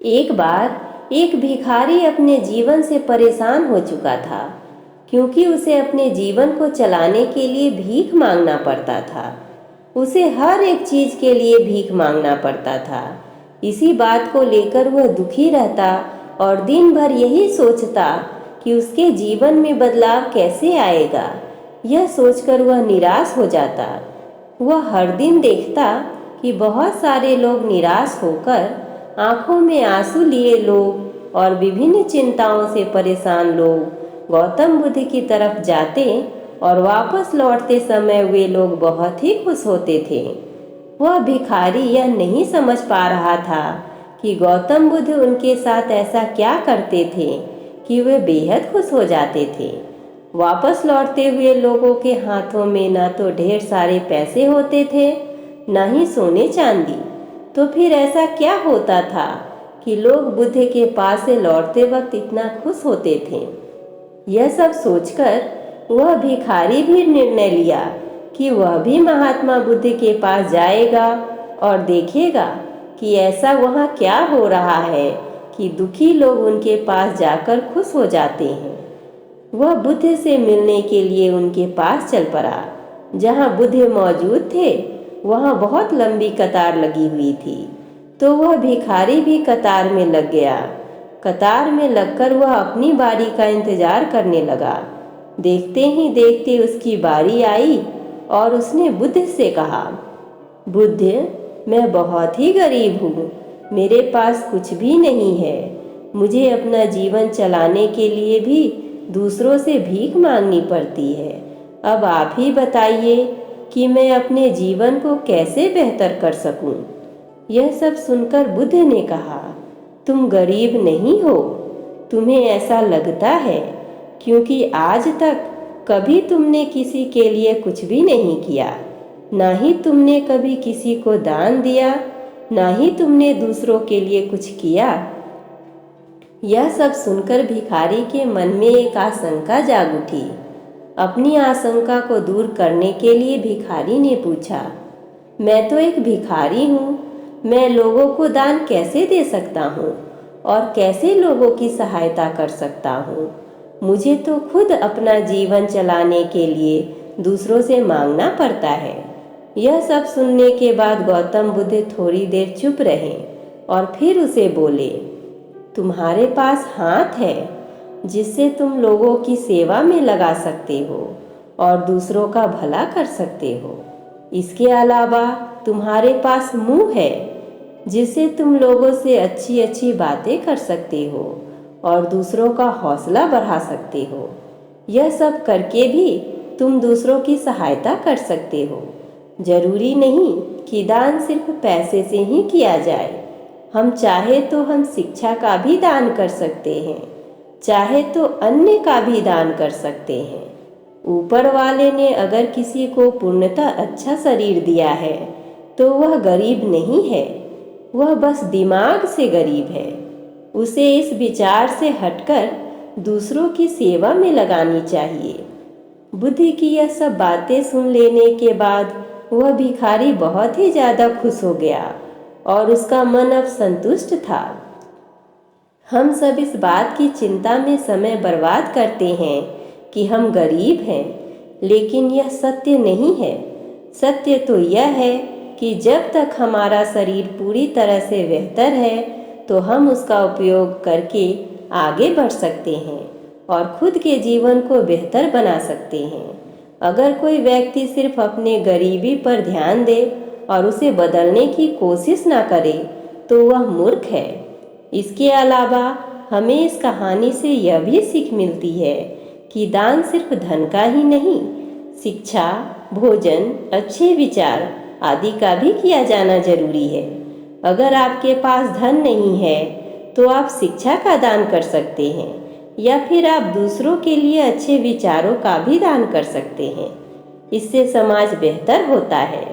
एक बार एक भिखारी अपने जीवन से परेशान हो चुका था, क्योंकि उसे अपने जीवन को चलाने के लिए भीख मांगना पड़ता था। उसे हर एक चीज के लिए भीख मांगना पड़ता था। इसी बात को लेकर वह दुखी रहता और दिन भर यही सोचता कि उसके जीवन में बदलाव कैसे आएगा। यह सोचकर वह निराश हो जाता। वह हर दिन देखता कि बहुत सारे लोग निराश होकर आंखों में आंसू लिए लोग और विभिन्न चिंताओं से परेशान लोग गौतम बुद्ध की तरफ जाते और वापस लौटते समय वे लोग बहुत ही खुश होते थे। वह भिखारी यह नहीं समझ पा रहा था कि गौतम बुद्ध उनके साथ ऐसा क्या करते थे कि वे बेहद खुश हो जाते थे। वापस लौटते हुए लोगों के हाथों में न तो ढेर सारे पैसे होते थे, न ही सोने चांदी। तो फिर ऐसा क्या होता था कि लोग बुद्ध के पास से लौटते वक्त इतना खुश होते थे। यह सब सोचकर वह भिखारी भी निर्णय लिया कि वह भी महात्मा बुद्ध के पास जाएगा और देखेगा कि ऐसा वहाँ क्या हो रहा है कि दुखी लोग उनके पास जाकर खुश हो जाते हैं। वह बुद्ध से मिलने के लिए उनके पास चल पड़ा। जहाँ बुद्ध मौजूद थे वहाँ बहुत लंबी कतार लगी हुई थी, तो वह भिखारी भी कतार में लग गया। कतार में लगकर वह अपनी बारी का इंतजार करने लगा। देखते ही देखते उसकी बारी आई और उसने बुद्ध से कहा, बुद्ध, मैं बहुत ही गरीब हूँ, मेरे पास कुछ भी नहीं है। मुझे अपना जीवन चलाने के लिए भी दूसरों से भीख मांगनी पड़ती है। अब आप ही बताइए कि मैं अपने जीवन को कैसे बेहतर कर सकूं। यह सब सुनकर बुद्ध ने कहा, तुम गरीब नहीं हो, तुम्हें ऐसा लगता है क्योंकि आज तक कभी तुमने किसी के लिए कुछ भी नहीं किया, ना ही तुमने कभी किसी को दान दिया, ना ही तुमने दूसरों के लिए कुछ किया। यह सब सुनकर भिखारी के मन में एक आशंका जाग उठी। अपनी आशंका को दूर करने के लिए भिखारी ने पूछा, मैं तो एक भिखारी हूँ, मैं लोगों को दान कैसे दे सकता हूँ और कैसे लोगों की सहायता कर सकता हूँ। मुझे तो खुद अपना जीवन चलाने के लिए दूसरों से मांगना पड़ता है। यह सब सुनने के बाद गौतम बुद्ध थोड़ी देर चुप रहे और फिर उसे बोले, तुम्हारे पास हाथ है जिससे तुम लोगों की सेवा में लगा सकते हो और दूसरों का भला कर सकते हो। इसके अलावा तुम्हारे पास मुंह है जिससे तुम लोगों से अच्छी अच्छी बातें कर सकते हो और दूसरों का हौसला बढ़ा सकते हो। यह सब करके भी तुम दूसरों की सहायता कर सकते हो। जरूरी नहीं कि दान सिर्फ पैसे से ही किया जाए। हम चाहे तो हम शिक्षा का भी दान कर सकते हैं, चाहे तो अन्य का भी दान कर सकते हैं। ऊपर वाले ने अगर किसी को पूर्णतः अच्छा शरीर दिया है तो वह गरीब नहीं है, वह बस दिमाग से गरीब है। उसे इस विचार से हटकर दूसरों की सेवा में लगानी चाहिए। बुद्ध की यह सब बातें सुन लेने के बाद वह भिखारी बहुत ही ज़्यादा खुश हो गया और उसका मन अब संतुष्ट था। हम सब इस बात की चिंता में समय बर्बाद करते हैं कि हम गरीब हैं, लेकिन यह सत्य नहीं है। सत्य तो यह है कि जब तक हमारा शरीर पूरी तरह से बेहतर है तो हम उसका उपयोग करके आगे बढ़ सकते हैं और खुद के जीवन को बेहतर बना सकते हैं। अगर कोई व्यक्ति सिर्फ अपने गरीबी पर ध्यान दे और उसे बदलने की कोशिश ना करे तो वह मूर्ख है। इसके अलावा हमें इस कहानी से यह भी सीख मिलती है कि दान सिर्फ धन का ही नहीं, शिक्षा, भोजन, अच्छे विचार आदि का भी किया जाना जरूरी है। अगर आपके पास धन नहीं है तो आप शिक्षा का दान कर सकते हैं या फिर आप दूसरों के लिए अच्छे विचारों का भी दान कर सकते हैं। इससे समाज बेहतर होता है।